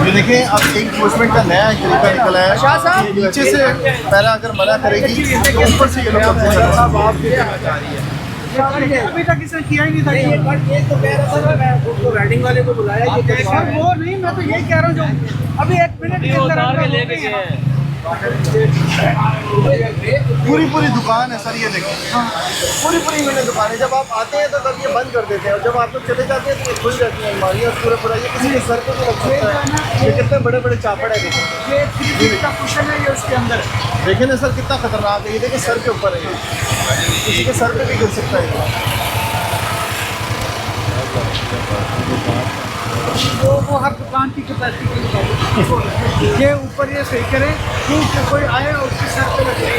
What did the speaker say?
ये देखें अब एक पोस्टमेंट का नया तरीका निकला है कि नीचे से पहला अगर मना करेगी तो ऊपर से ये लोग कब्जे कर रही है। अभी तक इसने किया ही नहीं था। ये तो कह रहा था मैं उसको राइडिंग वाले को बुलाया कि वो नहीं, मैं तो यही कह रहा हूँ जो अभी 1 मिनट के अंदर पूरी दुकान है सर, ये देखें पूरी मैंने दुकान है। जब आप आते हैं तो तब ये बंद कर देते हैं और जब आप लोग चले जाते हैं तो ये खुल जाती है अलमारियाँ पूरा ये किसी के सर पे भी लग सकता है। ये कितने बड़े चापड़ है देखें, ये 3 फीट का कुशन है ये उसके अंदर। देखें ना सर कितना खतरनाक है। ये देखें सर के ऊपर है, ये किसी के सर पे भी गिर सकता है। वो हर दुकान की कैपेसिटी के मुताबिक ये ऊपर ये सही करें क्योंकि कोई आए और उसके सर पे लगे।